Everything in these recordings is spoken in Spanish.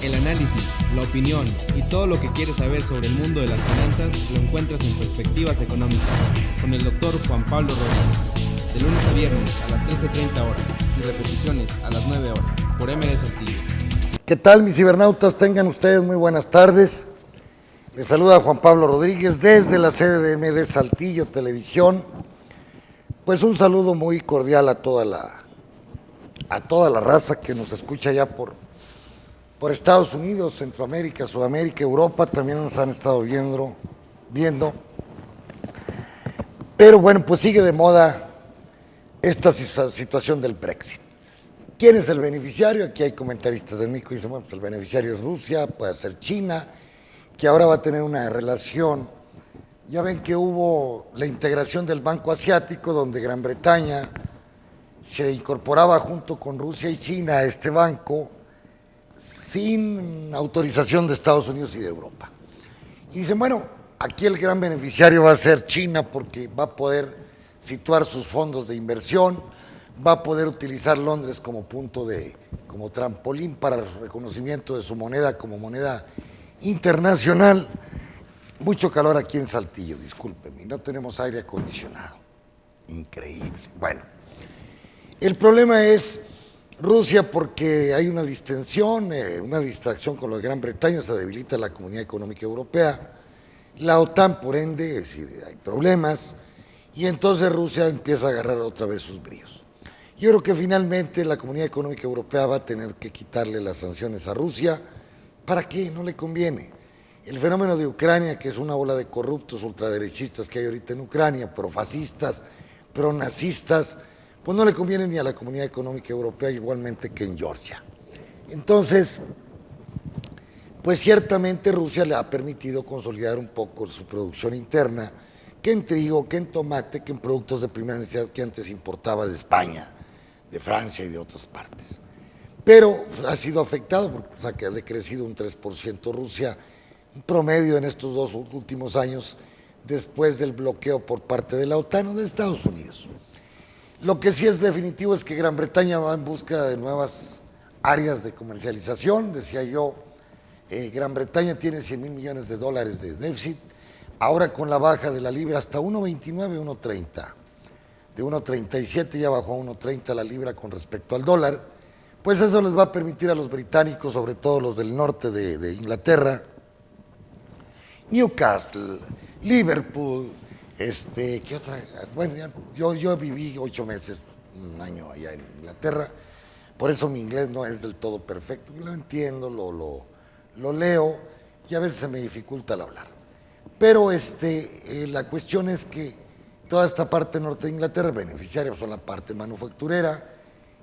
El análisis, la opinión y todo lo que quieres saber sobre el mundo de las finanzas lo encuentras en Perspectivas Económicas con el doctor Juan Pablo Rodríguez. De lunes a viernes a las 13:30 horas y repeticiones a las 9 horas por MD Saltillo. ¿Qué tal, mis cibernautas? Tengan ustedes muy buenas tardes. Les saluda Juan Pablo Rodríguez desde la sede de MD Saltillo Televisión. Pues un saludo muy cordial a toda la raza que nos escucha ya por Estados Unidos, Centroamérica, Sudamérica, Europa, también nos han estado viendo. Pero bueno, pues sigue de moda esta situación del Brexit. ¿Quién es el beneficiario? Aquí hay comentaristas de México que dicen, bueno, pues el beneficiario es Rusia, puede ser China, que ahora va a tener una relación. Ya ven que hubo la integración del Banco Asiático, donde Gran Bretaña se incorporaba junto con Rusia y China a este banco, sin autorización de Estados Unidos y de Europa. Y dicen, bueno, aquí el gran beneficiario va a ser China porque va a poder situar sus fondos de inversión, va a poder utilizar Londres como como trampolín para el reconocimiento de su moneda como moneda internacional. Mucho calor aquí en Saltillo, discúlpenme, no tenemos aire acondicionado. Increíble. Bueno, el problema es Rusia, porque hay una distensión, una distracción con la Gran Bretaña, se debilita la Comunidad Económica Europea, la OTAN, por ende, hay problemas, y entonces Rusia empieza a agarrar otra vez sus bríos. Yo creo que finalmente la Comunidad Económica Europea va a tener que quitarle las sanciones a Rusia. ¿Para qué? No le conviene. El fenómeno de Ucrania, que es una ola de corruptos ultraderechistas que hay ahorita en Ucrania, profascistas, pronazistas, pues no le conviene ni a la Comunidad Económica Europea, igualmente que en Georgia. Entonces, pues ciertamente Rusia le ha permitido consolidar un poco su producción interna, que en trigo, que en tomate, que en productos de primera necesidad que antes importaba de España, de Francia y de otras partes. Pero ha sido afectado porque ha decrecido un 3% Rusia, un promedio en estos 2 últimos años, después del bloqueo por parte de la OTAN o de Estados Unidos. Lo que sí es definitivo es que Gran Bretaña va en busca de nuevas áreas de comercialización. Decía yo, Gran Bretaña tiene 100,000 millones de dólares de déficit, ahora con la baja de la libra hasta 1.29, 1.30. De 1.37 ya bajó a 1.30 la libra con respecto al dólar. Pues eso les va a permitir a los británicos, sobre todo los del norte de Inglaterra, Newcastle, Liverpool, ¿qué otra? Bueno, yo viví 8 meses, un año allá en Inglaterra, por eso mi inglés no es del todo perfecto, lo entiendo, lo leo y a veces se me dificulta el hablar. Pero la cuestión es que toda esta parte norte de Inglaterra, beneficiarios son la parte manufacturera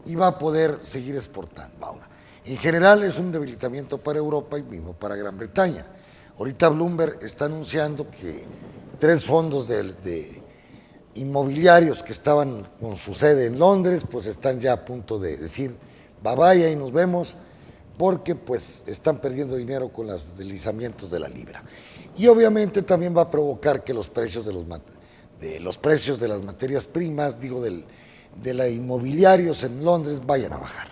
y va a poder seguir exportando. Ahora, en general es un debilitamiento para Europa y mismo para Gran Bretaña. Ahorita Bloomberg está anunciando que 3 fondos de inmobiliarios que estaban con su sede en Londres, pues están ya a punto de decir bye bye, ahí nos vemos, porque pues están perdiendo dinero con los deslizamientos de la libra. Y obviamente también va a provocar que los precios de las materias primas, de los inmobiliarios en Londres vayan a bajar.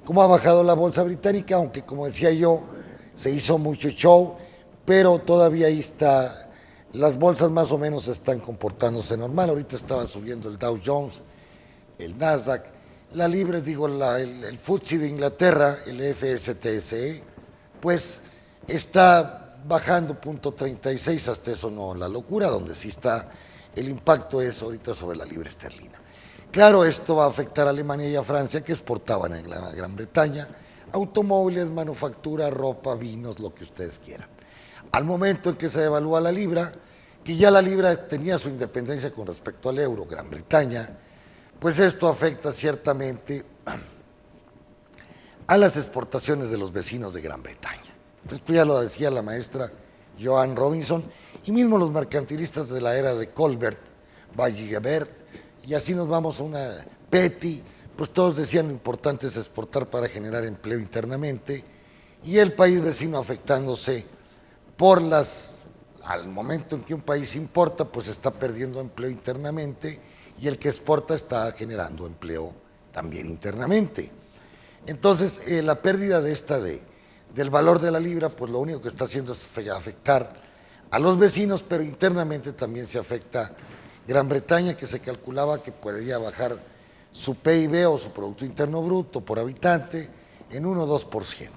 Como ha bajado la bolsa británica, aunque como decía yo, se hizo mucho show, pero todavía ahí está, las bolsas más o menos están comportándose normal. Ahorita estaba subiendo el Dow Jones, el Nasdaq, la libra, el FTSE de Inglaterra, el FTSE, pues está bajando 0.36, hasta eso no la locura, donde sí está el impacto es ahorita sobre la libra esterlina. Claro, esto va a afectar a Alemania y a Francia, que exportaban a la Gran Bretaña automóviles, manufactura, ropa, vinos, lo que ustedes quieran. Al momento en que se devalúa la libra, que ya la libra tenía su independencia con respecto al euro, Gran Bretaña, pues esto afecta ciertamente a las exportaciones de los vecinos de Gran Bretaña. Esto ya lo decía la maestra Joanne Robinson, y mismo los mercantilistas de la era de Colbert, Valle-Gebert, y así nos vamos a una Petty, pues todos decían lo importante es exportar para generar empleo internamente, y el país vecino afectándose al momento en que un país importa, pues está perdiendo empleo internamente, y el que exporta está generando empleo también internamente. Entonces, la pérdida de del valor de la libra, pues lo único que está haciendo es afectar a los vecinos, pero internamente también se afecta Gran Bretaña, que se calculaba que podría bajar su PIB o su Producto Interno Bruto por habitante en 1 o 2%.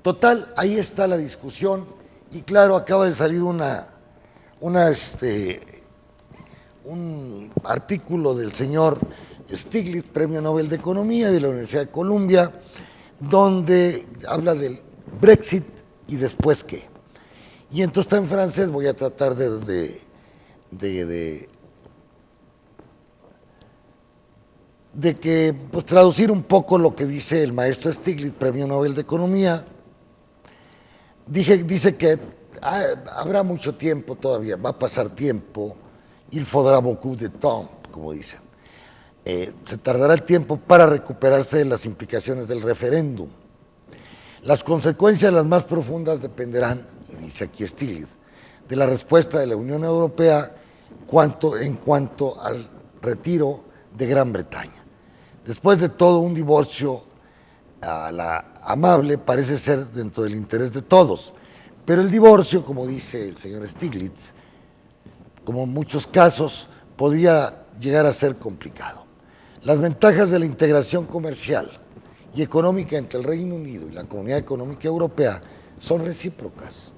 Total, ahí está la discusión y claro, acaba de salir un artículo del señor Stiglitz, Premio Nobel de Economía de la Universidad de Columbia, donde habla del Brexit y después qué. Y entonces está en francés, voy a tratar de que pues, traducir un poco lo que dice el maestro Stiglitz, Premio Nobel de Economía. Dice que habrá mucho tiempo todavía, va a pasar tiempo, il faudra beaucoup de temps, como dicen. Se tardará el tiempo para recuperarse de las implicaciones del referéndum. Las consecuencias las más profundas dependerán, y dice aquí Stiglitz, de la respuesta de la Unión Europea en cuanto al retiro de Gran Bretaña. Después de todo, un divorcio a la amable parece ser dentro del interés de todos, pero el divorcio, como dice el señor Stiglitz, como en muchos casos, podría llegar a ser complicado. Las ventajas de la integración comercial y económica entre el Reino Unido y la Comunidad Económica Europea son recíprocas.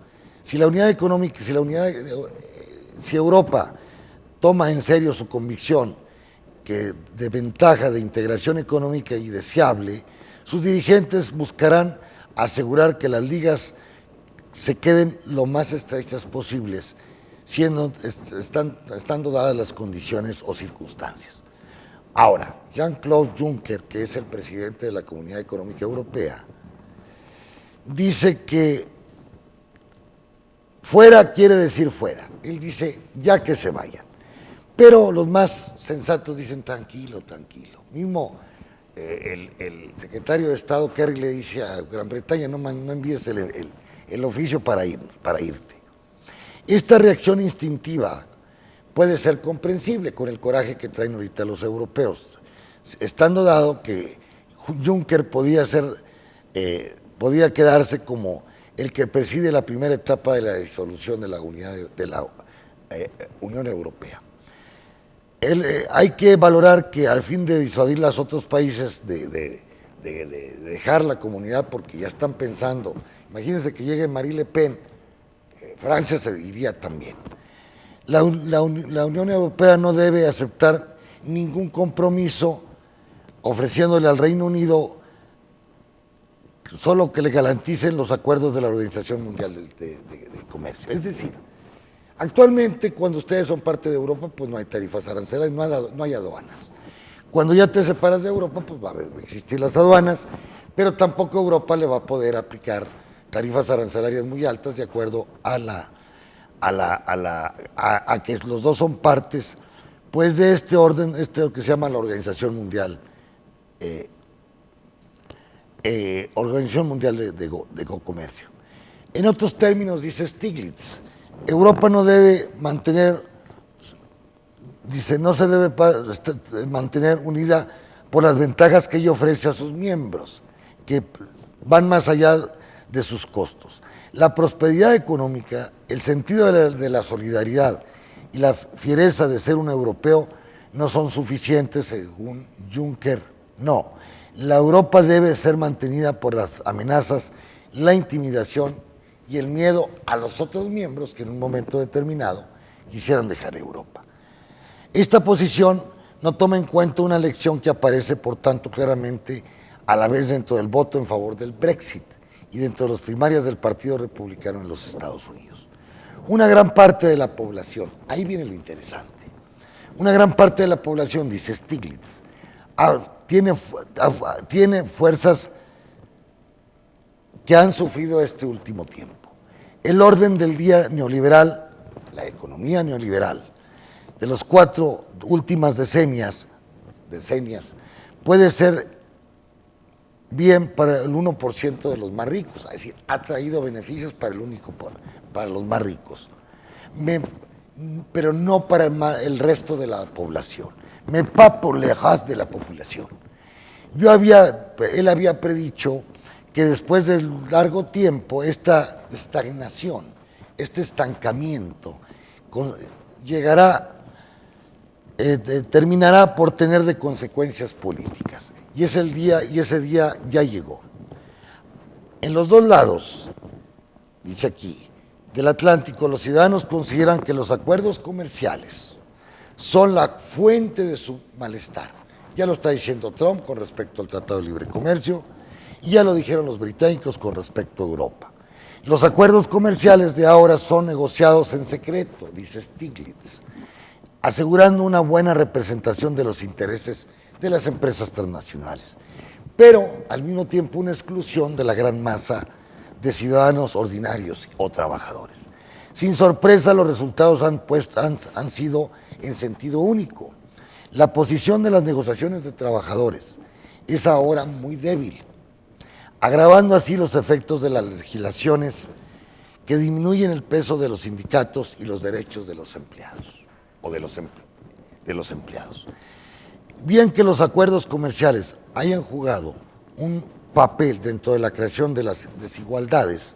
Si Europa toma en serio su convicción que de ventaja de integración económica y deseable, sus dirigentes buscarán asegurar que las ligas se queden lo más estrechas posibles, estando dadas las condiciones o circunstancias. Ahora, Jean-Claude Juncker, que es el presidente de la Comunidad Económica Europea, dice que fuera quiere decir fuera. Él dice ya que se vayan. Pero los más sensatos dicen tranquilo, tranquilo. Mismo el secretario de Estado Kerry le dice a Gran Bretaña no envíes el oficio para irte. Esta reacción instintiva puede ser comprensible con el coraje que traen ahorita los europeos, estando dado que Juncker podía quedarse como el que preside la primera etapa de la disolución de la Unión Europea. Hay que valorar que al fin de disuadir los otros países de dejar la comunidad, porque ya están pensando, imagínense que llegue Marie Le Pen, Francia se iría también. La Unión Europea no debe aceptar ningún compromiso ofreciéndole al Reino Unido solo que le garanticen los acuerdos de la Organización Mundial de Comercio. Es decir, actualmente cuando ustedes son parte de Europa, pues no hay tarifas arancelarias, no hay aduanas. Cuando ya te separas de Europa, pues va a existir las aduanas, pero tampoco Europa le va a poder aplicar tarifas arancelarias muy altas de acuerdo a que los dos son partes pues de este orden, que se llama la Organización Mundial de Comercio. En otros términos, dice Stiglitz, Europa no debe no se debe mantener unida por las ventajas que ella ofrece a sus miembros, que van más allá de sus costos. La prosperidad económica, el sentido de la solidaridad y la fiereza de ser un europeo no son suficientes, según Juncker. No, la Europa debe ser mantenida por las amenazas, la intimidación y el miedo a los otros miembros que en un momento determinado quisieran dejar Europa. Esta posición no toma en cuenta una lección que aparece, por tanto, claramente a la vez dentro del voto en favor del Brexit y dentro de las primarias del Partido Republicano en los Estados Unidos. Una gran parte de la población, ahí viene lo interesante, una gran parte de la población, dice Stiglitz, tiene fuerzas que han sufrido este último tiempo. El orden del día neoliberal, la economía neoliberal, de las 4 últimas decenias, puede ser bien para el 1% de los más ricos, es decir, ha traído beneficios para los más ricos, pero no para el resto de la población. Mais pas pour le reste de la población. Él había predicho que después de largo tiempo esta estagnación, este estancamiento terminará por tener de consecuencias políticas. Y ese día ya llegó. En los dos lados, dice aquí, del Atlántico, los ciudadanos consideran que los acuerdos comerciales son la fuente de su malestar. Ya lo está diciendo Trump con respecto al Tratado de Libre Comercio, y ya lo dijeron los británicos con respecto a Europa. Los acuerdos comerciales de ahora son negociados en secreto, dice Stiglitz, asegurando una buena representación de los intereses de las empresas transnacionales, pero al mismo tiempo una exclusión de la gran masa de ciudadanos ordinarios o trabajadores. Sin sorpresa, los resultados han sido en sentido único. La posición de las negociaciones de trabajadores es ahora muy débil, agravando así los efectos de las legislaciones que disminuyen el peso de los sindicatos y los derechos de los empleados o de los empleados. Bien que los acuerdos comerciales hayan jugado un papel dentro de la creación de las desigualdades,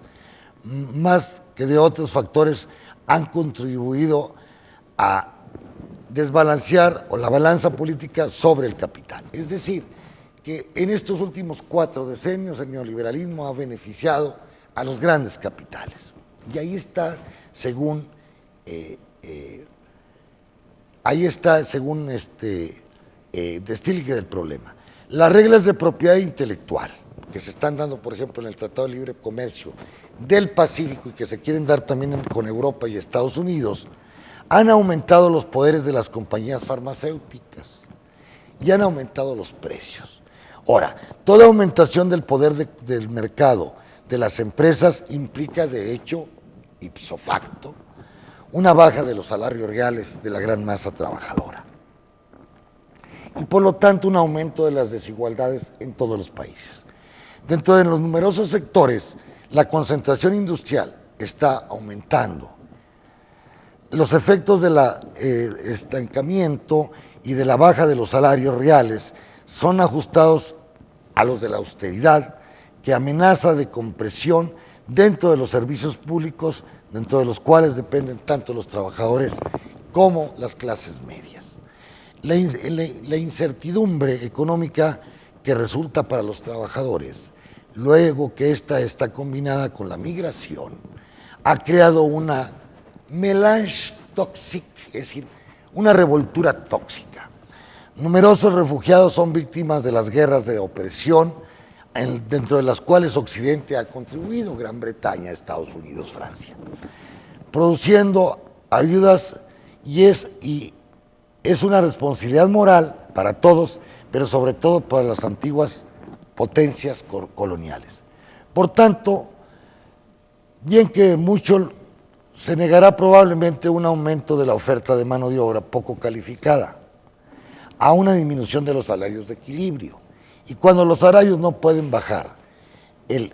más que de otros factores han contribuido a desbalancear o la balanza política sobre el capital. Es decir, que en estos últimos 4 decenios el neoliberalismo ha beneficiado a los grandes capitales. Y ahí está, según Destilgue del problema. Las reglas de propiedad intelectual que se están dando, por ejemplo, en el Tratado de Libre Comercio del Pacífico y que se quieren dar también con Europa y Estados Unidos, han aumentado los poderes de las compañías farmacéuticas y han aumentado los precios. Ahora, toda aumentación del poder del mercado de las empresas implica, de hecho, ipso facto, una baja de los salarios reales de la gran masa trabajadora. Y por lo tanto, un aumento de las desigualdades en todos los países. Dentro de los numerosos sectores, la concentración industrial está aumentando. Los efectos del estancamiento y de la baja de los salarios reales son ajustados a los de la austeridad, que amenaza de compresión dentro de los servicios públicos, dentro de los cuales dependen tanto los trabajadores como las clases medias. La incertidumbre económica que resulta para los trabajadores, luego que esta está combinada con la migración, ha creado una mélange toxique, es decir, una revoltura tóxica. Numerosos refugiados son víctimas de las guerras de opresión, dentro de las cuales Occidente ha contribuido, Gran Bretaña, Estados Unidos, Francia, produciendo ayudas y es una responsabilidad moral para todos, pero sobre todo para las antiguas potencias coloniales. Por tanto, bien que mucho se negará probablemente un aumento de la oferta de mano de obra poco calificada, a una disminución de los salarios de equilibrio. Y cuando los salarios no pueden bajar, el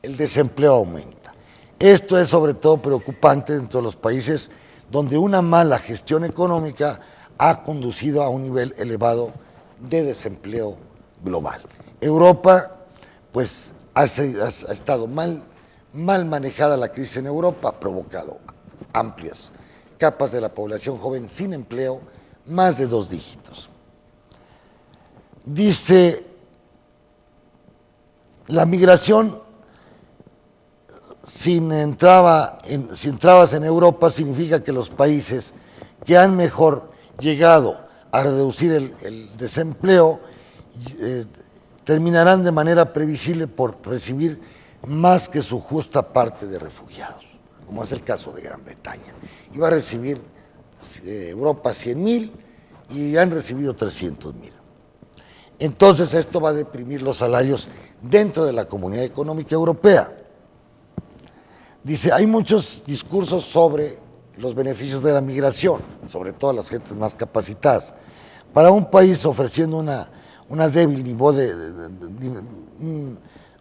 desempleo aumenta. Esto es sobre todo preocupante dentro de los países donde una mala gestión económica ha conducido a un nivel elevado de desempleo global. Europa, pues, ha estado mal manejada la crisis en Europa, ha provocado amplias capas de la población joven sin empleo, más de 2 dígitos. Dice, la migración si entrabas en Europa significa que los países que han mejor llegado a reducir el desempleo terminarán de manera previsible por recibir más que su justa parte de refugiados, como es el caso de Gran Bretaña. Iba a recibir Europa 100.000 y han recibido 300.000. Entonces esto va a deprimir los salarios dentro de la Comunidad Económica Europea. Dice, hay muchos discursos sobre los beneficios de la migración, sobre todo a las gentes más capacitadas. Para un país ofreciendo una débil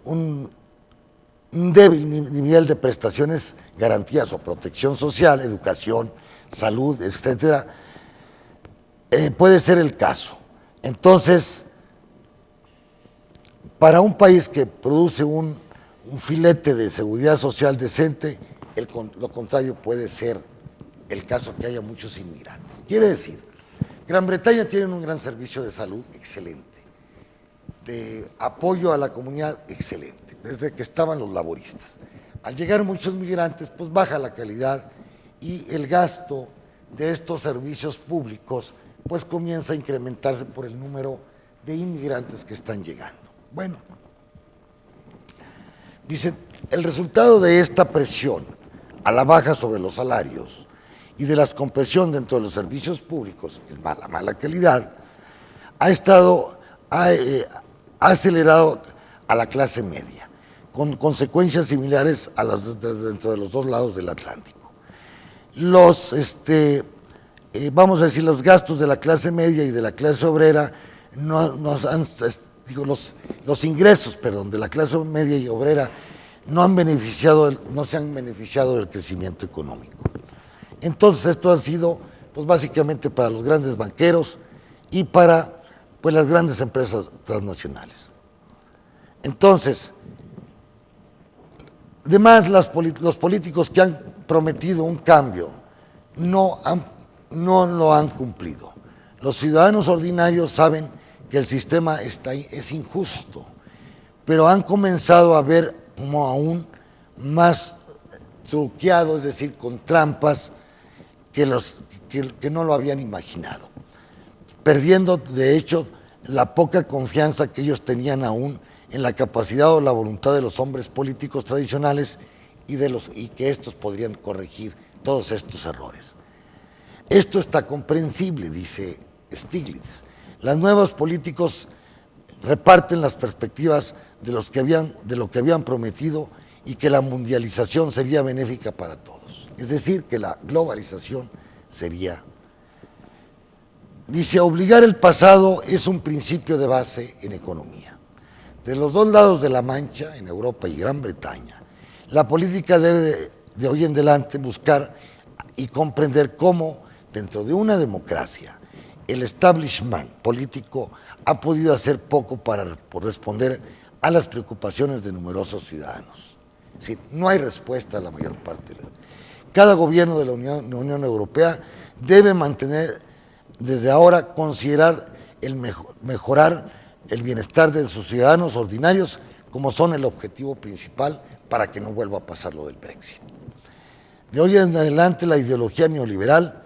un débil nivel de prestaciones, garantías o protección social, educación, salud, etcétera, puede ser el caso. Entonces, Para un país que produce un filete de seguridad social decente, lo contrario puede ser el caso que haya muchos inmigrantes. Quiere decir, Gran Bretaña tiene un gran servicio de salud excelente, de apoyo a la comunidad excelente, desde que estaban los laboristas. Al llegar muchos migrantes, pues baja la calidad y el gasto de estos servicios públicos pues comienza a incrementarse por el número de inmigrantes que están llegando. Bueno, dice, el resultado de esta presión a la baja sobre los salarios y de la compresión dentro de los servicios públicos, la mala calidad, ha acelerado a la clase media, con consecuencias similares a las dentro de los dos lados del Atlántico. Vamos a decir, los gastos de la clase media y de la clase obrera los ingresos, de la clase media y obrera no se han beneficiado del crecimiento económico. Entonces esto ha sido pues básicamente para los grandes banqueros y para pues las grandes empresas transnacionales. Entonces, además los políticos que han prometido un cambio no lo han cumplido. Los ciudadanos ordinarios saben que el sistema es injusto, pero han comenzado a ver como aún más truqueado, es decir, con trampas que no lo habían imaginado, perdiendo de hecho la poca confianza que ellos tenían aún en la capacidad o la voluntad de los hombres políticos tradicionales y que estos podrían corregir todos estos errores. Esto está comprensible, dice Stiglitz. Los nuevos políticos reparten las perspectivas de lo que habían prometido y que la mundialización sería benéfica para todos. Es decir, que la globalización sería... Dice, obligar el pasado es un principio de base en economía. De los dos lados de la Mancha, en Europa y Gran Bretaña, la política debe de hoy en adelante buscar y comprender cómo, dentro de una democracia, el establishment político ha podido hacer poco para responder a las preocupaciones de numerosos ciudadanos. Sí, no hay respuesta a la mayor parte. Cada gobierno de la Unión Europea debe mantener, desde ahora, considerar mejorar el bienestar de sus ciudadanos ordinarios como son el objetivo principal para que no vuelva a pasar lo del Brexit. De hoy en adelante la ideología neoliberal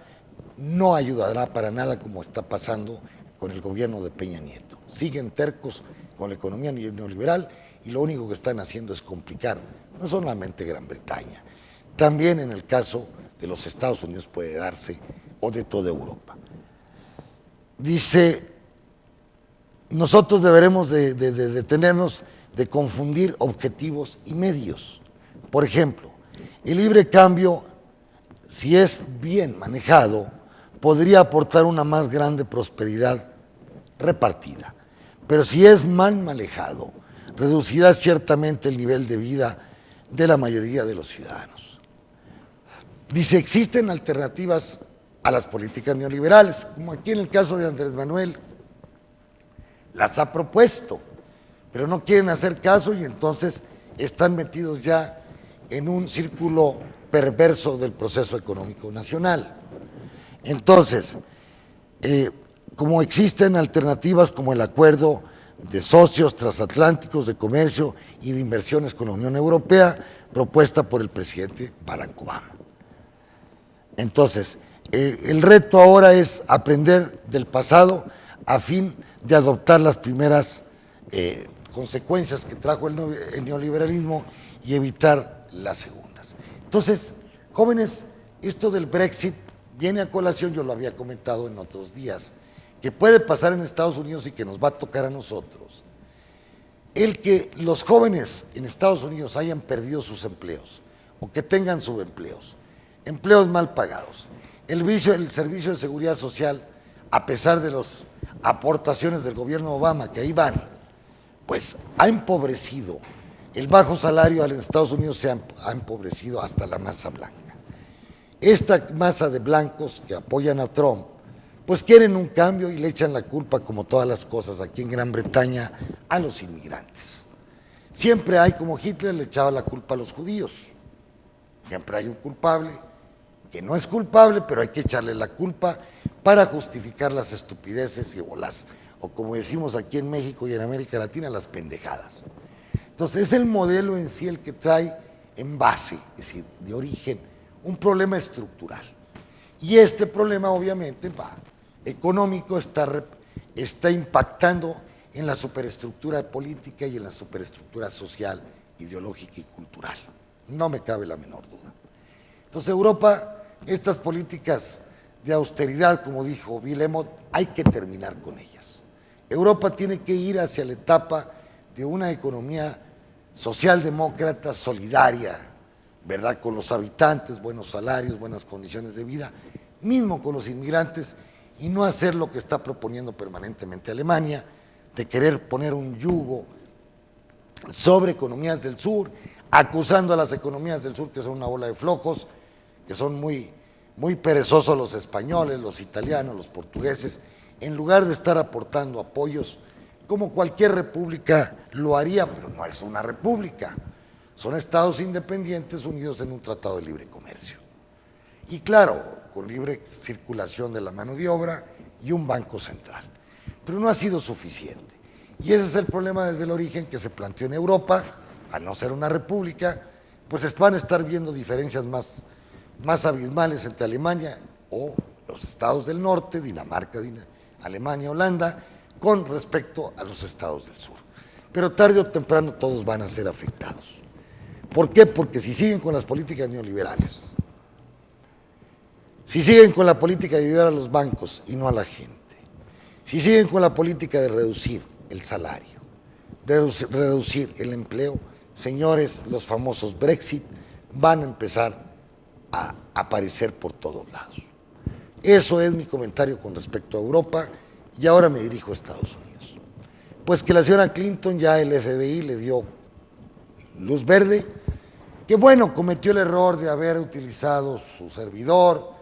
no ayudará para nada como está pasando con el gobierno de Peña Nieto. Siguen tercos con la economía neoliberal y lo único que están haciendo es complicar, no solamente Gran Bretaña, también en el caso de los Estados Unidos puede darse, o de toda Europa. Dice, nosotros deberemos de detenernos de confundir objetivos y medios. Por ejemplo, el libre cambio, si es bien manejado, podría aportar una más grande prosperidad repartida, pero si es mal manejado, reducirá ciertamente el nivel de vida de la mayoría de los ciudadanos. Dice, existen alternativas a las políticas neoliberales, como aquí en el caso de Andrés Manuel, las ha propuesto, pero no quieren hacer caso y entonces están metidos ya en un círculo perverso del proceso económico nacional. Entonces, como existen alternativas como el acuerdo de socios transatlánticos de comercio y de inversiones con la Unión Europea, propuesta por el presidente Barack Obama. Entonces, el reto ahora es aprender del pasado a fin de adoptar las primeras consecuencias que trajo el neoliberalismo y evitar las segundas. Entonces, jóvenes, esto del Brexit viene a colación, yo lo había comentado en otros días, que puede pasar en Estados Unidos y que nos va a tocar a nosotros. El que los jóvenes en Estados Unidos hayan perdido sus empleos o que tengan subempleos, empleos mal pagados, el servicio de seguridad social, a pesar de las aportaciones del gobierno Obama, que ahí van, pues ha empobrecido, el bajo salario en Estados Unidos se ha empobrecido hasta la masa blanca. Esta masa de blancos que apoyan a Trump, pues quieren un cambio y le echan la culpa, como todas las cosas aquí en Gran Bretaña, a los inmigrantes. Siempre hay, como Hitler le echaba la culpa a los judíos, siempre hay un culpable que no es culpable, pero hay que echarle la culpa para justificar las estupideces o como decimos aquí en México y en América Latina, las pendejadas. Entonces es el modelo en sí el que trae en base, es decir, de origen, un problema estructural. Y este problema obviamente económico está impactando en la superestructura política y en la superestructura social, ideológica y cultural. No me cabe la menor duda. Entonces Europa, estas políticas de austeridad, como dijo Villemot, hay que terminar con ellas. Europa tiene que ir hacia la etapa de una economía socialdemócrata, solidaria, ¿verdad? Con los habitantes, buenos salarios, buenas condiciones de vida, mismo con los inmigrantes, y no hacer lo que está proponiendo permanentemente Alemania, de querer poner un yugo sobre economías del sur, acusando a las economías del sur que son una bola de flojos, que son muy perezosos los españoles, los italianos, los portugueses, en lugar de estar aportando apoyos como cualquier república lo haría, pero no es una república, son estados independientes unidos en un tratado de libre comercio. Y claro, con libre circulación de la mano de obra y un banco central. Pero no ha sido suficiente. Y ese es el problema desde el origen que se planteó en Europa, al no ser una república, pues van a estar viendo diferencias más abismales entre Alemania o los estados del norte, Dinamarca, Alemania, Holanda, con respecto a los estados del sur. Pero tarde o temprano todos van a ser afectados. ¿Por qué? Porque si siguen con las políticas neoliberales, si siguen con la política de ayudar a los bancos y no a la gente, si siguen con la política de reducir el salario, de reducir el empleo, señores, los famosos Brexit van a empezar a aparecer por todos lados. Eso es mi comentario con respecto a Europa y ahora me dirijo a Estados Unidos. Pues que la señora Clinton ya el FBI le dio luz verde, que bueno, cometió el error de haber utilizado su servidor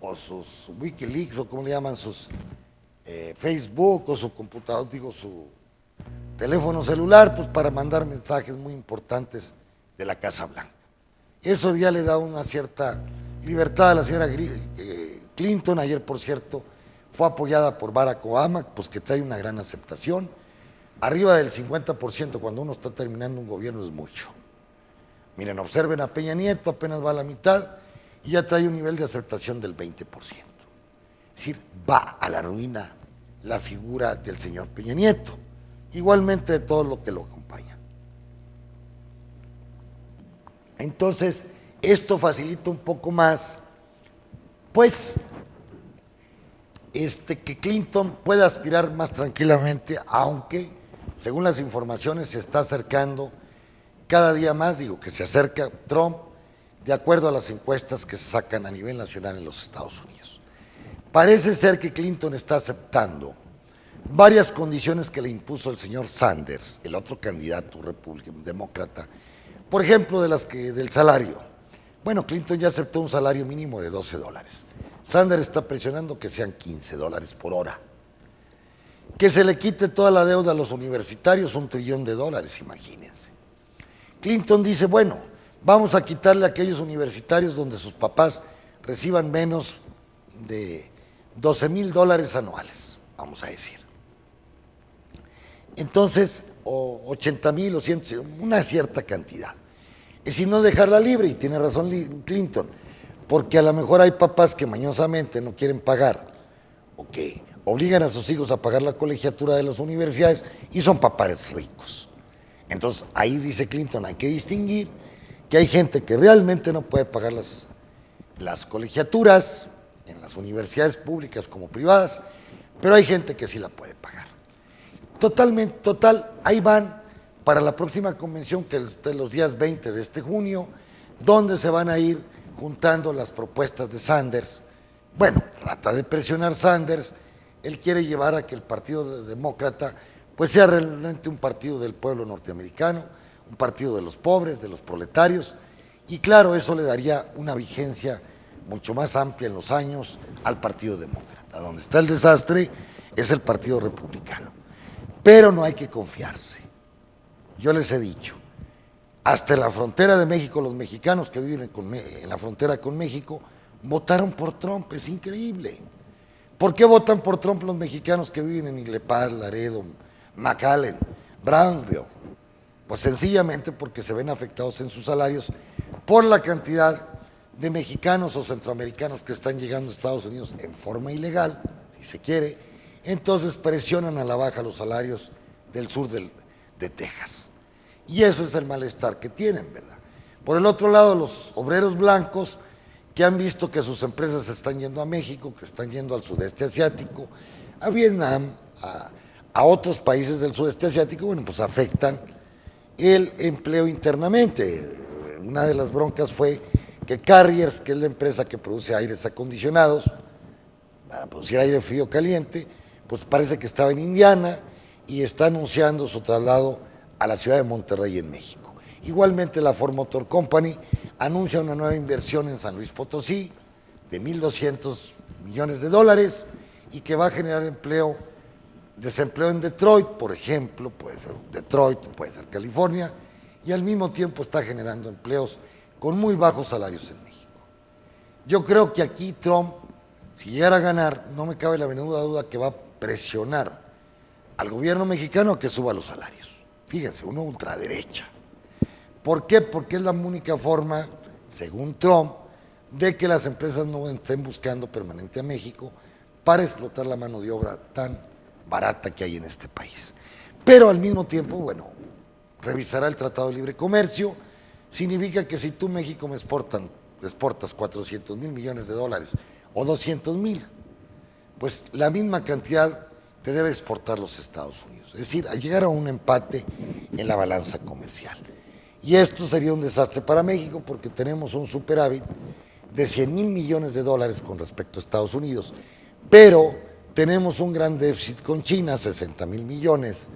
o sus Wikileaks o como le llaman sus Facebook o su computador, digo su teléfono celular, pues para mandar mensajes muy importantes de la Casa Blanca. Eso ya le da una cierta libertad a la señora Clinton. Ayer, por cierto, fue apoyada por Barack Obama, pues que trae una gran aceptación. Arriba del 50% cuando uno está terminando un gobierno es mucho. Miren, observen a Peña Nieto, apenas va a la mitad y ya trae un nivel de aceptación del 20%. Es decir, va a la ruina la figura del señor Peña Nieto, igualmente de todo lo que lo acompaña. Entonces, esto facilita un poco más, pues, que Clinton pueda aspirar más tranquilamente, aunque, según las informaciones, se está acercando cada día más, digo, que se acerca Trump, de acuerdo a las encuestas que se sacan a nivel nacional en los Estados Unidos. Parece ser que Clinton está aceptando varias condiciones que le impuso el señor Sanders, el otro candidato demócrata, por ejemplo, del salario. Bueno, Clinton ya aceptó un salario mínimo de $12. Sanders está presionando que sean $15 por hora. Que se le quite toda la deuda a los universitarios, $1 trillón, imagínense. Clinton dice, bueno, vamos a quitarle a aquellos universitarios donde sus papás reciban menos de $12,000 anuales, vamos a decir. Entonces, o 80,000 o 100, una cierta cantidad. Es decir, no dejarla libre, y tiene razón Clinton, porque a lo mejor hay papás que mañosamente no quieren pagar o que obligan a sus hijos a pagar la colegiatura de las universidades y son papás ricos. Entonces, ahí dice Clinton, hay que distinguir que hay gente que realmente no puede pagar las colegiaturas en las universidades públicas como privadas, pero hay gente que sí la puede pagar. Total, ahí van para la próxima convención, que es de los días 20 de este junio, donde se van a ir juntando las propuestas de Sanders. Bueno, trata de presionar Sanders, él quiere llevar a que el Partido Demócrata pues sea realmente un partido del pueblo norteamericano, un partido de los pobres, de los proletarios, y claro, eso le daría una vigencia mucho más amplia en los años al Partido Demócrata. a donde está el desastre, es el Partido Republicano. Pero no hay que confiarse. Yo les he dicho, hasta en la frontera de México, los mexicanos que viven en la frontera con México votaron por Trump, es increíble. ¿Por qué votan por Trump los mexicanos que viven en Iglepaz, Laredo, McAllen, Brownsville? Pues sencillamente porque se ven afectados en sus salarios por la cantidad de mexicanos o centroamericanos que están llegando a Estados Unidos en forma ilegal, si se quiere, entonces presionan a la baja los salarios del sur de Texas. Y ese es el malestar que tienen, ¿verdad? Por el otro lado, los obreros blancos que han visto que sus empresas se están yendo a México, que están yendo al sudeste asiático, a Vietnam, a otros países del sudeste asiático, bueno, pues afectan el empleo internamente. Una de las broncas fue que Carriers, que es la empresa que produce aires acondicionados, para producir aire frío caliente, pues parece que estaba en Indiana y está anunciando su traslado a la ciudad de Monterrey en México. Igualmente la Ford Motor Company anuncia una nueva inversión en San Luis Potosí de 1.200 millones de dólares y que va a generar desempleo en Detroit, por ejemplo, puede ser Detroit, puede ser California, y al mismo tiempo está generando empleos con muy bajos salarios en México. Yo creo que aquí Trump, si llegara a ganar, no me cabe la menuda duda que va a presionar al gobierno mexicano a que suba los salarios. Fíjense, una ultraderecha. ¿Por qué? Porque es la única forma, según Trump, de que las empresas no estén buscando permanente a México para explotar la mano de obra tan barata que hay en este país. Pero al mismo tiempo, bueno, revisará el Tratado de Libre Comercio. Significa que si tú, México, me exportas 400 mil millones de dólares o 200 mil, pues la misma cantidad te debe exportar los Estados Unidos. Es decir, a llegar a un empate en la balanza comercial. Y esto sería un desastre para México porque tenemos un superávit de 100 mil millones de dólares con respecto a Estados Unidos, pero tenemos un gran déficit con China, 60 mil millones,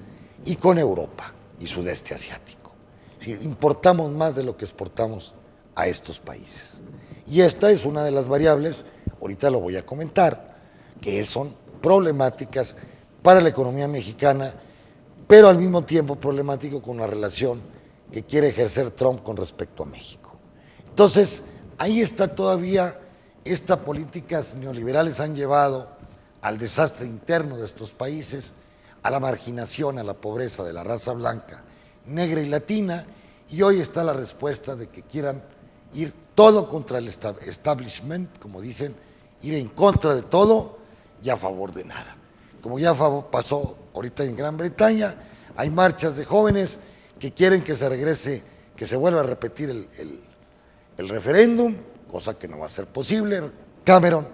y con Europa y sudeste asiático. Es decir, importamos más de lo que exportamos a estos países. Y esta es una de las variables, ahorita lo voy a comentar, que son problemáticas para la economía mexicana, pero al mismo tiempo problemático con la relación que quiere ejercer Trump con respecto a México. Entonces, ahí está todavía, estas políticas neoliberales han llevado al desastre interno de estos países, a la marginación, a la pobreza de la raza blanca, negra y latina, y hoy está la respuesta de que quieran ir todo contra el establishment, como dicen, ir en contra de todo y a favor de nada. Como ya pasó ahorita en Gran Bretaña, hay marchas de jóvenes que quieren que se regrese, que se vuelva a repetir el referéndum, cosa que no va a ser posible. Cameron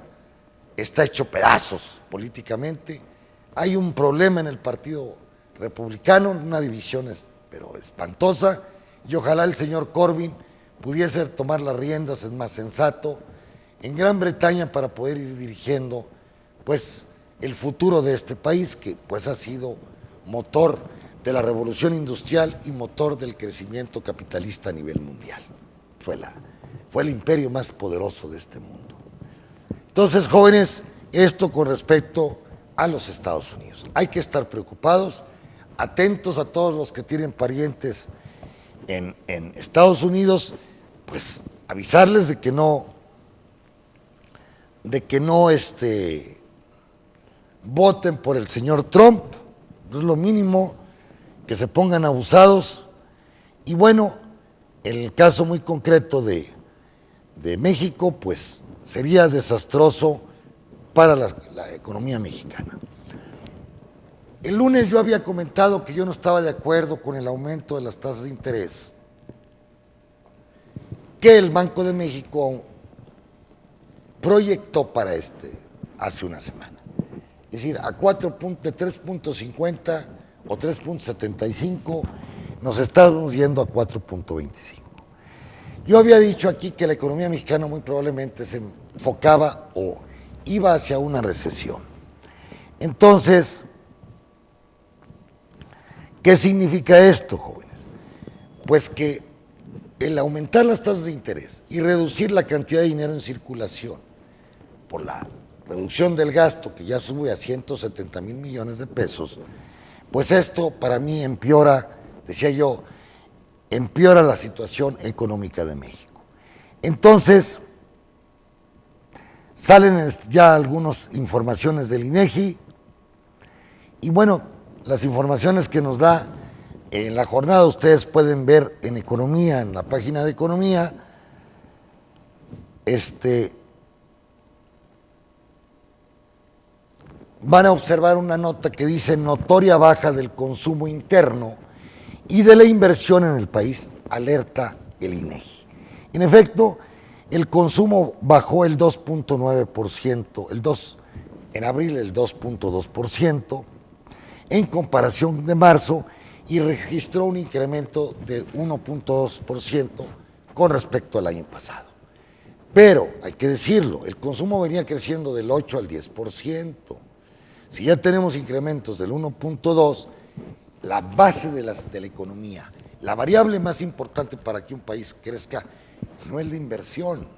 está hecho pedazos políticamente. Hay un problema en el Partido Republicano, una división pero espantosa, y ojalá el señor Corbyn pudiese tomar las riendas, es más sensato, en Gran Bretaña para poder ir dirigiendo pues el futuro de este país, que pues ha sido motor de la revolución industrial y motor del crecimiento capitalista a nivel mundial. Fue el imperio más poderoso de este mundo. Entonces, jóvenes, esto con respecto a los Estados Unidos. Hay que estar preocupados, atentos a todos los que tienen parientes en Estados Unidos, pues avisarles de que no voten por el señor Trump, es lo mínimo, que se pongan abusados. Y bueno, el caso muy concreto de México, pues sería desastroso para la economía mexicana. El lunes yo había comentado que yo no estaba de acuerdo con el aumento de las tasas de interés que el Banco de México proyectó para hace una semana. Es decir, de 3.50 o 3.75 nos estamos yendo a 4.25. Yo había dicho aquí que la economía mexicana muy probablemente se enfocaba o iba hacia una recesión. Entonces, ¿qué significa esto, jóvenes? Pues que el aumentar las tasas de interés y reducir la cantidad de dinero en circulación por la reducción del gasto, que ya sube a 170,000 millones de pesos, pues esto para mí empeora, decía yo, empeora la situación económica de México. Entonces, salen ya algunas informaciones del INEGI, y bueno, las informaciones que nos da en la jornada ustedes pueden ver en Economía, en la página de Economía, van a observar una nota que dice notoria baja del consumo interno y de la inversión en el país, alerta el INEGI. En efecto, el consumo bajó el 2.9%, en abril el 2.2%, en comparación de marzo, y registró un incremento de 1.2% con respecto al año pasado. Pero, hay que decirlo, el consumo venía creciendo del 8 al 10%. Si ya tenemos incrementos del 1.2%, la base de la economía, la variable más importante para que un país crezca, no es la inversión,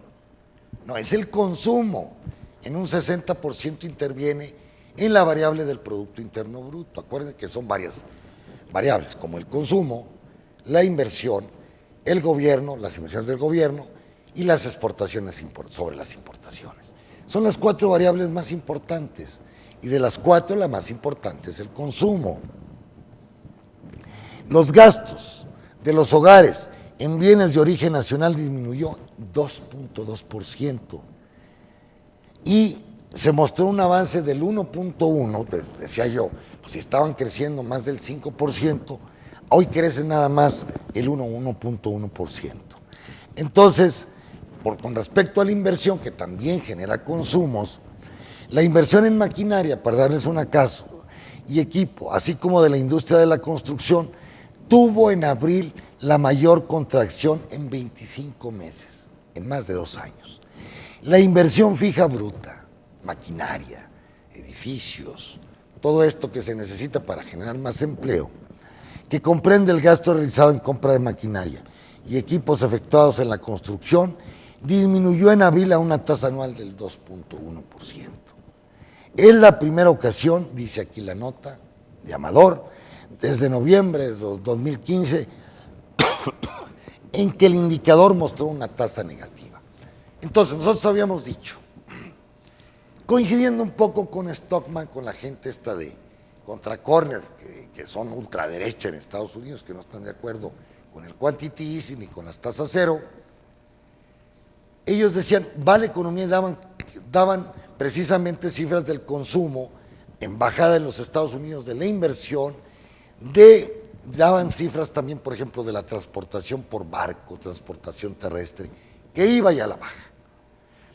no, es el consumo. En un 60% interviene en la variable del Producto Interno Bruto. Acuérdense que son varias variables, como el consumo, la inversión, el gobierno, las inversiones del gobierno y las exportaciones sobre las importaciones. Son las 4 variables más importantes, y de las 4 la más importante es el consumo. Los gastos de los hogares en bienes de origen nacional disminuyó 2.2% y se mostró un avance del 1.1%, decía yo, pues si estaban creciendo más del 5%, hoy crece nada más el 1.1%. Entonces, con respecto a la inversión, que también genera consumos, la inversión en maquinaria, para darles un caso, y equipo, así como de la industria de la construcción, tuvo en abril la mayor contracción en 25 meses, en más de 2 años. La inversión fija bruta, maquinaria, edificios, todo esto que se necesita para generar más empleo, que comprende el gasto realizado en compra de maquinaria y equipos efectuados en la construcción, disminuyó en abril a una tasa anual del 2.1%. Es la primera ocasión, dice aquí la nota de Amador, desde noviembre de 2015, en que el indicador mostró una tasa negativa. Entonces, nosotros habíamos dicho, coincidiendo un poco con Stockman, con la gente esta de Contra Corner, que son ultraderecha en Estados Unidos, que no están de acuerdo con el quantity easing ni con las tasas cero, ellos decían, va la economía, y daban precisamente cifras del consumo en bajada en los Estados Unidos, de la inversión, daban cifras también, por ejemplo, de la transportación por barco, transportación terrestre, que iba ya a la baja.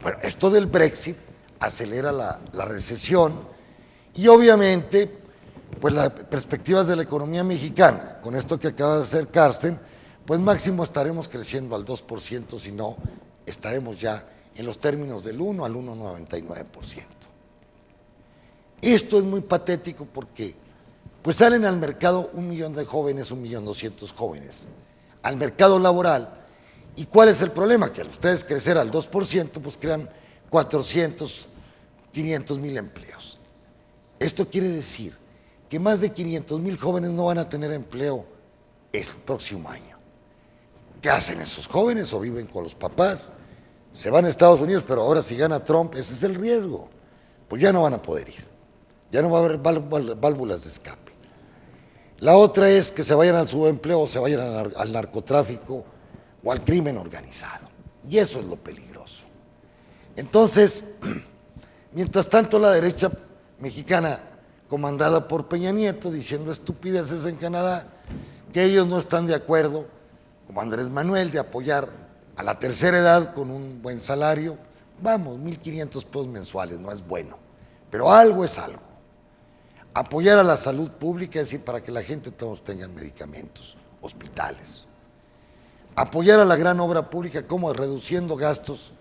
Bueno, esto del Brexit acelera la recesión y obviamente, pues las perspectivas de la economía mexicana, con esto que acaba de hacer Carsten, pues máximo estaremos creciendo al 2%, si no, estaremos ya en los términos del 1 al 1,99%. Esto es muy patético porque pues salen al mercado 1 millón de jóvenes, 1.200.000 jóvenes, al mercado laboral. ¿Y cuál es el problema? Que al ustedes crecer al 2%, pues crean 400, 500,000 empleos. Esto quiere decir que más de 500,000 jóvenes no van a tener empleo el próximo año. ¿Qué hacen esos jóvenes? O viven con los papás, se van a Estados Unidos, pero ahora si gana Trump, ese es el riesgo, pues ya no van a poder ir, ya no va a haber válvulas de escape. La otra es que se vayan al subempleo o se vayan al narcotráfico o al crimen organizado, y eso es lo peligroso. Entonces, mientras tanto la derecha mexicana, comandada por Peña Nieto, diciendo estupideces en Canadá, que ellos no están de acuerdo, como Andrés Manuel, de apoyar a la tercera edad con un buen salario. Vamos, 1,500 pesos mensuales, no es bueno, pero algo es algo. Apoyar a la salud pública, es decir, para que la gente todos tengan medicamentos, hospitales. Apoyar a la gran obra pública, como reduciendo gastos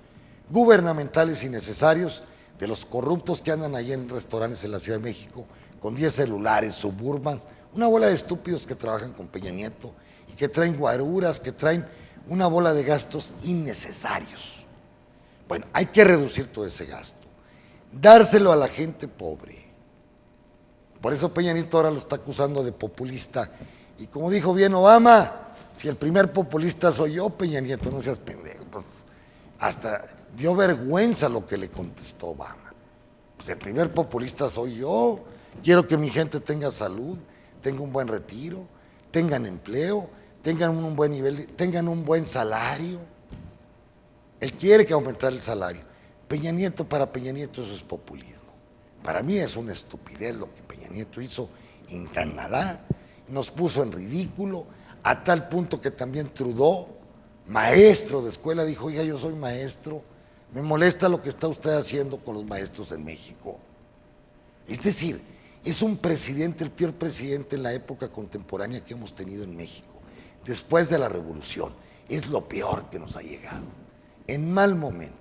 gubernamentales innecesarios de los corruptos que andan ahí en restaurantes en la Ciudad de México, con 10 celulares, Suburbans, una bola de estúpidos que trabajan con Peña Nieto y que traen guaruras, que traen una bola de gastos innecesarios. Bueno, hay que reducir todo ese gasto. dárselo a la gente pobre. Por eso Peña Nieto ahora lo está acusando de populista. Y como dijo bien Obama, si el primer populista soy yo, Peña Nieto, no seas pendejo. Pues hasta dio vergüenza lo que le contestó Obama. Pues el primer populista soy yo. Quiero que mi gente tenga salud, tenga un buen retiro, tengan empleo, tengan un buen nivel, tengan un buen salario. Él quiere que aumentar el salario. Para Peña Nieto eso es populismo. Para mí es una estupidez lo que Peña Nieto hizo en Canadá. Nos puso en ridículo a tal punto que también Trudeau, maestro de escuela, dijo, oiga, yo soy maestro, me molesta lo que está usted haciendo con los maestros en México. Es decir, es un presidente, el peor presidente en la época contemporánea que hemos tenido en México, después de la revolución. Es lo peor que nos ha llegado, en mal momento.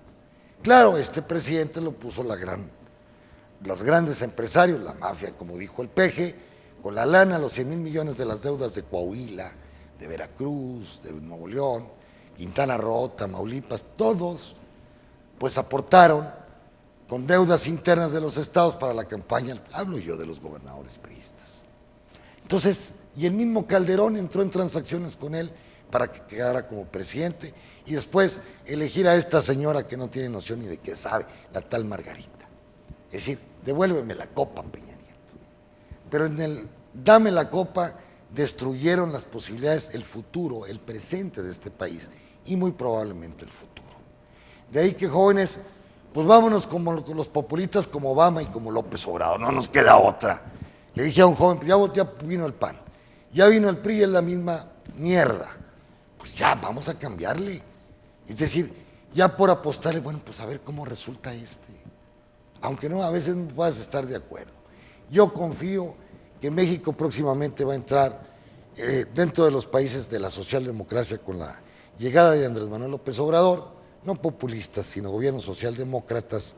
Claro, este presidente lo puso los grandes empresarios, la mafia, como dijo el Peje, con la lana, los 100,000 millones de las deudas de Coahuila, de Veracruz, de Nuevo León, Quintana Roo, Tamaulipas, todos pues aportaron con deudas internas de los estados para la campaña, hablo yo de los gobernadores priistas. Entonces, y el mismo Calderón entró en transacciones con él para que quedara como presidente y después elegir a esta señora que no tiene noción ni de qué sabe, la tal Margarita. Es decir, devuélveme la copa, Peña Nieto. Pero en el dame la copa destruyeron las posibilidades, el futuro, el presente de este país y muy probablemente el futuro. De ahí que jóvenes, pues vámonos como los populistas como Obama y como López Obrador, no nos queda otra. Le dije a un joven, ya vino el PAN, ya vino el PRI y es la misma mierda. Pues ya, vamos a cambiarle. Es decir, ya por apostarle, bueno, pues a ver cómo resulta este. Aunque no, a veces no puedas estar de acuerdo. Yo confío que México próximamente va a entrar dentro de los países de la socialdemocracia con la llegada de Andrés Manuel López Obrador, no populistas, sino gobiernos socialdemócratas.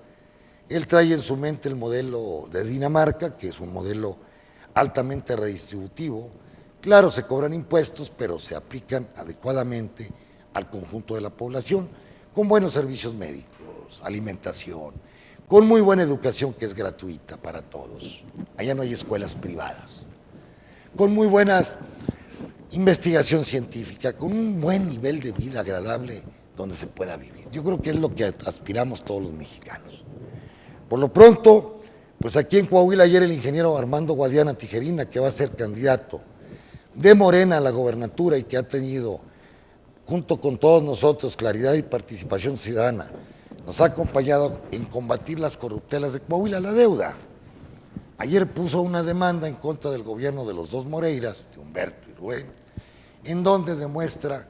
Él trae en su mente el modelo de Dinamarca, que es un modelo altamente redistributivo. Claro, se cobran impuestos, pero se aplican adecuadamente al conjunto de la población, con buenos servicios médicos, alimentación, con muy buena educación que es gratuita para todos. Allá no hay escuelas privadas. Con muy buena investigación científica, con un buen nivel de vida agradable donde se pueda vivir. Yo creo que es lo que aspiramos todos los mexicanos. Por lo pronto, pues aquí en Coahuila ayer el ingeniero Armando Guadiana Tijerina, que va a ser candidato de Morena a la gobernatura y que ha tenido, junto con todos nosotros, claridad y participación ciudadana, nos ha acompañado en combatir las corruptelas de Coahuila, la deuda. Ayer puso una demanda en contra del gobierno de los dos Moreiras, de Humberto y Rubén, en donde demuestra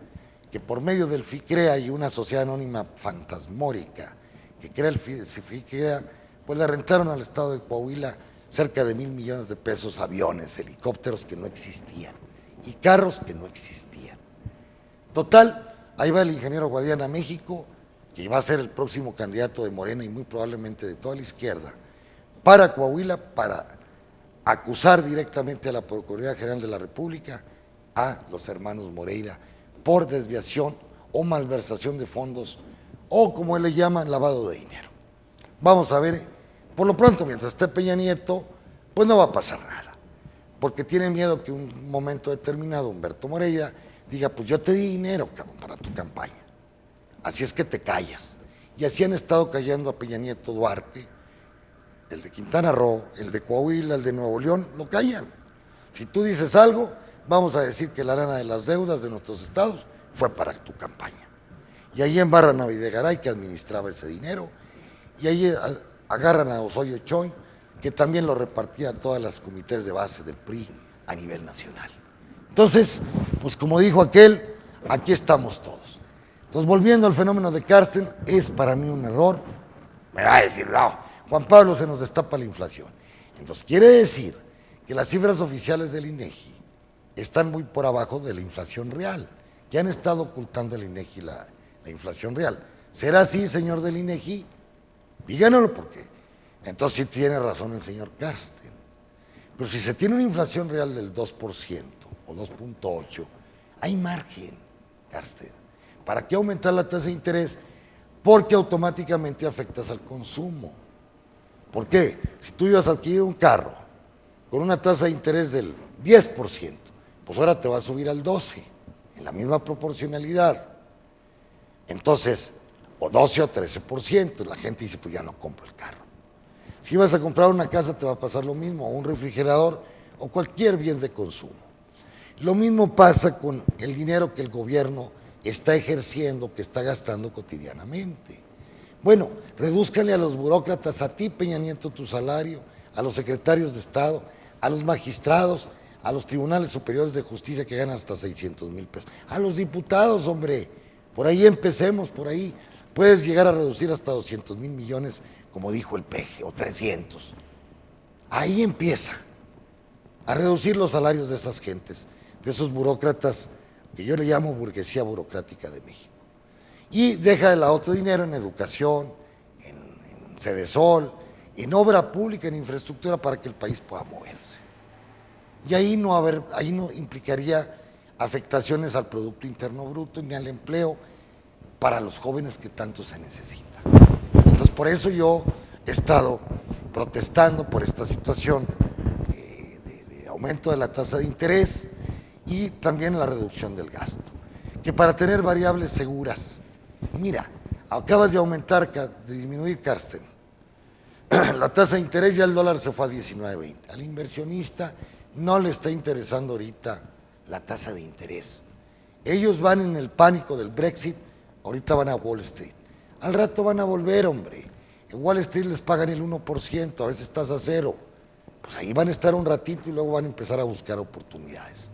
que por medio del FICREA y una sociedad anónima fantasmórica que crea el FICREA, pues le rentaron al estado de Coahuila cerca de 1,000 millones de pesos, aviones, helicópteros que no existían y carros que no existían. Total, ahí va el ingeniero Guadiana a México, que va a ser el próximo candidato de Morena y muy probablemente de toda la izquierda, para Coahuila, para acusar directamente a la Procuraduría General de la República a los hermanos Moreira por desviación o malversación de fondos o, como él le llama, lavado de dinero. Vamos a ver, por lo pronto, mientras esté Peña Nieto, pues no va a pasar nada, porque tiene miedo que un momento determinado Humberto Moreira diga, pues yo te di dinero, cabrón, para tu campaña, así es que te callas. Y así han estado callando a Peña Nieto Duarte, el de Quintana Roo, el de Coahuila, el de Nuevo León, lo callan. Si tú dices algo, vamos a decir que la lana de las deudas de nuestros estados fue para tu campaña. Y ahí embarran a Videgaray, que administraba ese dinero, y ahí agarran a Osorio Choi, que también lo repartía a todas las comités de base del PRI a nivel nacional. Entonces, pues como dijo aquel, aquí estamos todos. Entonces, volviendo al fenómeno de Carsten, es para mí un error. Me va a decir, no, Juan Pablo, se nos destapa la inflación. Entonces, quiere decir que las cifras oficiales del INEGI están muy por abajo de la inflación real, que han estado ocultando el INEGI la inflación real. ¿Será así, señor del INEGI? Díganoslo, porque entonces sí tiene razón el señor Carsten. Pero si se tiene una inflación real del 2% o 2.8%, hay margen, Carsten. ¿Para qué aumentar la tasa de interés? Porque automáticamente afectas al consumo. ¿Por qué? Si tú ibas a adquirir un carro con una tasa de interés del 10%, pues ahora te va a subir al 12%, en la misma proporcionalidad. Entonces, o 12 o 13%, la gente dice, pues ya no compro el carro. Si vas a comprar una casa te va a pasar lo mismo, o un refrigerador, o cualquier bien de consumo. Lo mismo pasa con el dinero que el gobierno está ejerciendo, que está gastando cotidianamente. Bueno, redúzcanle a los burócratas, a ti, Peña Nieto, tu salario, a los secretarios de Estado, a los magistrados, a los tribunales superiores de justicia que ganan hasta 600,000 pesos, a los diputados, hombre, por ahí empecemos, por ahí. Puedes llegar a reducir hasta 200,000 millones, como dijo el Peje, o 300. Ahí empieza a reducir los salarios de esas gentes, de esos burócratas, que yo le llamo burguesía burocrática de México. Y deja de lado otro dinero en educación, en Sedesol, en obra pública, en infraestructura para que el país pueda moverse. Y ahí no implicaría afectaciones al Producto Interno Bruto ni al empleo para los jóvenes que tanto se necesita. Entonces, por eso yo he estado protestando por esta situación de aumento de la tasa de interés y también la reducción del gasto. Que para tener variables seguras, mira, acabas de aumentar, de disminuir, Carsten, la tasa de interés, ya el dólar se fue a 19.20. Al inversionista no le está interesando ahorita la tasa de interés. Ellos van en el pánico del Brexit, ahorita van a Wall Street. Al rato van a volver, hombre. En Wall Street les pagan el 1%, a veces estás a 0%. Pues ahí van a estar un ratito y luego van a empezar a buscar oportunidades.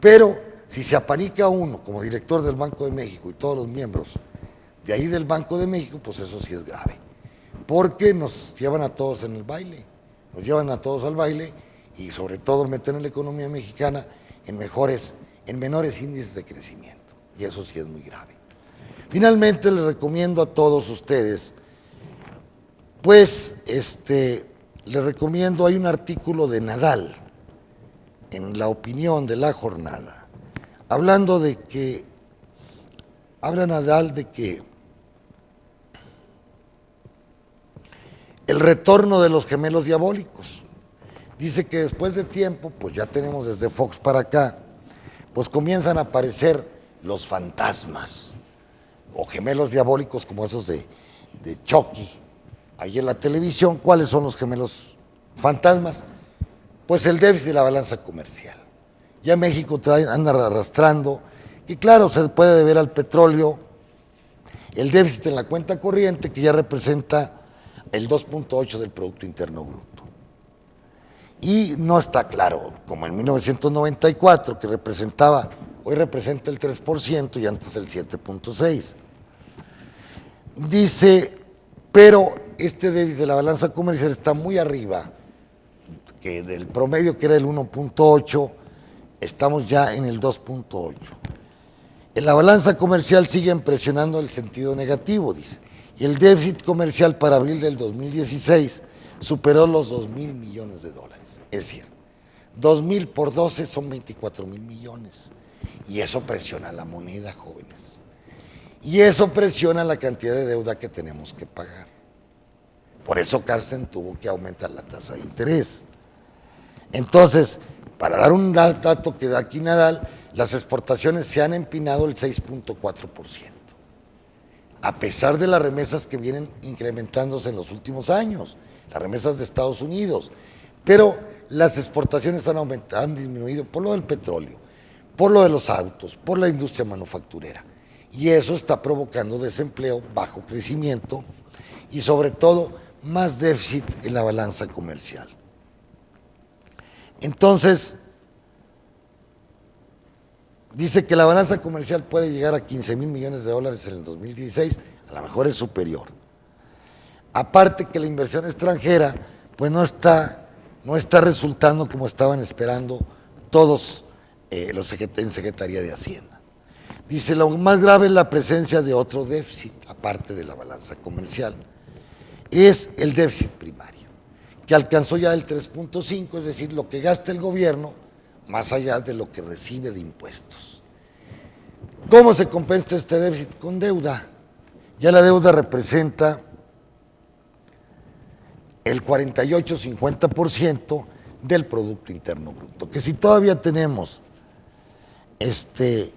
Pero si se apanica uno como director del Banco de México y todos los miembros de ahí del Banco de México, pues eso sí es grave. Porque nos llevan a todos en el baile, nos llevan a todos al baile y sobre todo meten a la economía mexicana en menores índices de crecimiento. Y eso sí es muy grave. Finalmente les recomiendo a todos ustedes, pues les recomiendo, hay un artículo de Nadal en La Opinión de la Jornada, habla Nadal de que el retorno de los gemelos diabólicos, dice que después de tiempo, pues ya tenemos desde Fox para acá, pues comienzan a aparecer los fantasmas, o gemelos diabólicos como esos de Chucky, ahí en la televisión. ¿Cuáles son los gemelos fantasmas? Pues el déficit de la balanza comercial. Ya México anda arrastrando, y claro, se puede deber al petróleo, el déficit en la cuenta corriente, que ya representa el 2.8 del Producto Interno Bruto. Y no está claro, como en 1994, que hoy representa el 3% y antes el 7.6%. Dice, pero este déficit de la balanza comercial está muy arriba, que del promedio que era el 1.8, estamos ya en el 2.8. En la balanza comercial siguen presionando el sentido negativo, dice, y el déficit comercial para abril del 2016 superó los 2,000 millones de dólares. Es decir, 2,000 por 12 son 24,000 millones. Y eso presiona la moneda, jóvenes. Y eso presiona la cantidad de deuda que tenemos que pagar. Por eso Carsten tuvo que aumentar la tasa de interés. Entonces, para dar un dato que da aquí Nadal, las exportaciones se han empinado el 6.4%, a pesar de las remesas que vienen incrementándose en los últimos años, las remesas de Estados Unidos. Pero las exportaciones han disminuido por lo del petróleo, por lo de los autos, por la industria manufacturera. Y eso está provocando desempleo, bajo crecimiento y sobre todo más déficit en la balanza comercial. Entonces, dice que la balanza comercial puede llegar a 15,000 millones de dólares en el 2016, a lo mejor es superior. Aparte que la inversión extranjera, pues no está resultando como estaban esperando todos los en Secretaría de Hacienda. Dice, lo más grave es la presencia de otro déficit, aparte de la balanza comercial, es el déficit primario, que alcanzó ya el 3.5, es decir, lo que gasta el gobierno más allá de lo que recibe de impuestos. ¿Cómo se compensa este déficit? Con deuda. Ya la deuda representa el 48-50% del Producto Interno Bruto. Que si todavía tenemos, dice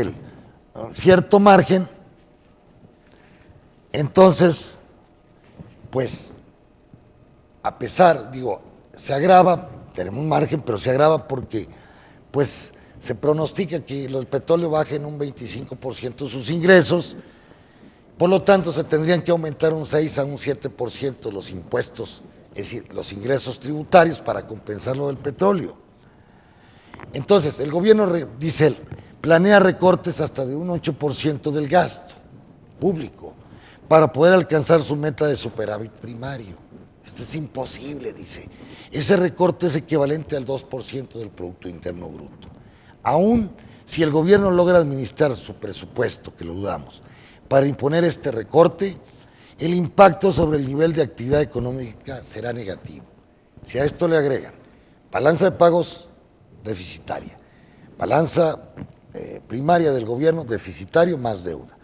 él, cierto margen, entonces, pues, a pesar, se agrava, tenemos un margen, pero se agrava porque, pues, se pronostica que el petróleo baje en un 25% sus ingresos, por lo tanto se tendrían que aumentar un 6 a un 7% los impuestos, es decir, los ingresos tributarios para compensar lo del petróleo. Entonces, el gobierno, dice él, planea recortes hasta de un 8% del gasto público para poder alcanzar su meta de superávit primario. Esto es imposible, dice. Ese recorte es equivalente al 2% del Producto Interno Bruto. Aún si el gobierno logra administrar su presupuesto, que lo dudamos, para imponer este recorte, el impacto sobre el nivel de actividad económica será negativo. Si a esto le agregan balanza de pagos deficitaria, balanza primaria del gobierno deficitario más deuda,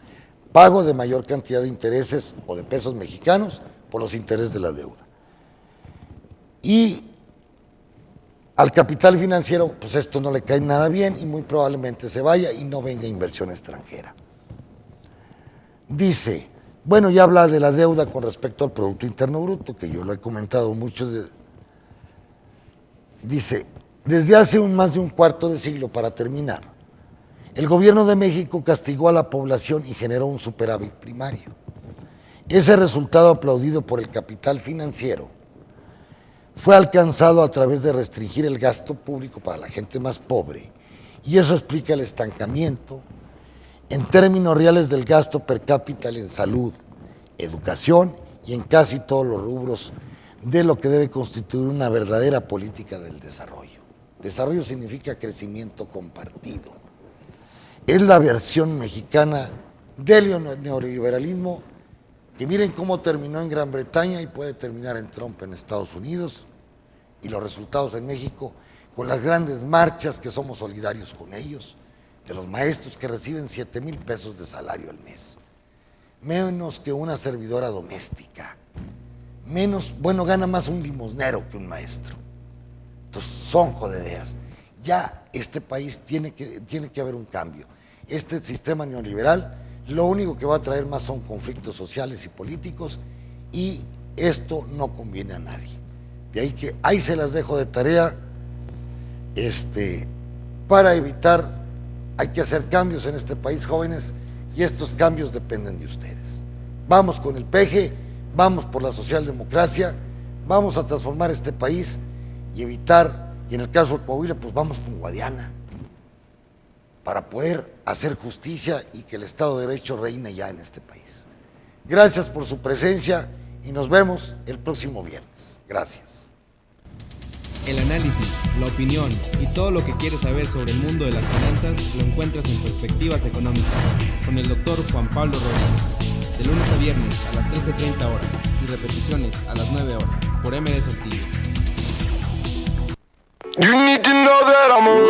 pago de mayor cantidad de intereses o de pesos mexicanos por los intereses de la deuda. Y al capital financiero, pues esto no le cae nada bien y muy probablemente se vaya y no venga inversión extranjera. Dice, bueno, ya habla de la deuda con respecto al Producto Interno Bruto, que yo lo he comentado mucho. Dice, desde hace más de un cuarto de siglo, para terminar, el gobierno de México castigó a la población y generó un superávit primario. Ese resultado, aplaudido por el capital financiero, fue alcanzado a través de restringir el gasto público para la gente más pobre, y eso explica el estancamiento en términos reales del gasto per cápita en salud, educación y en casi todos los rubros de lo que debe constituir una verdadera política del desarrollo. Desarrollo significa crecimiento compartido. Es la versión mexicana del neoliberalismo, que miren cómo terminó en Gran Bretaña y puede terminar en Trump en Estados Unidos, y los resultados en México, con las grandes marchas que somos solidarios con ellos, de los maestros que reciben 7,000 pesos de salario al mes, menos que una servidora doméstica, gana más un limosnero que un maestro. Entonces son jodederas. Ya este país tiene que haber un cambio. Este sistema neoliberal lo único que va a traer más son conflictos sociales y políticos, y esto no conviene a nadie. De ahí que ahí se las dejo de tarea, para evitar, hay que hacer cambios en este país, jóvenes, y estos cambios dependen de ustedes. Vamos con el PG, vamos por la socialdemocracia, vamos a transformar este país y evitar, y en el caso de Coahuila, pues vamos con Guadiana, para poder hacer justicia y que el Estado de Derecho reine ya en este país. Gracias por su presencia y nos vemos el próximo viernes. Gracias. El análisis, la opinión y todo lo que quieres saber sobre el mundo de las finanzas lo encuentras en Perspectivas Económicas con el Dr. Juan Pablo Rodríguez, de lunes a viernes a las 13:30 horas y repeticiones a las 9 horas por MD Saltillo.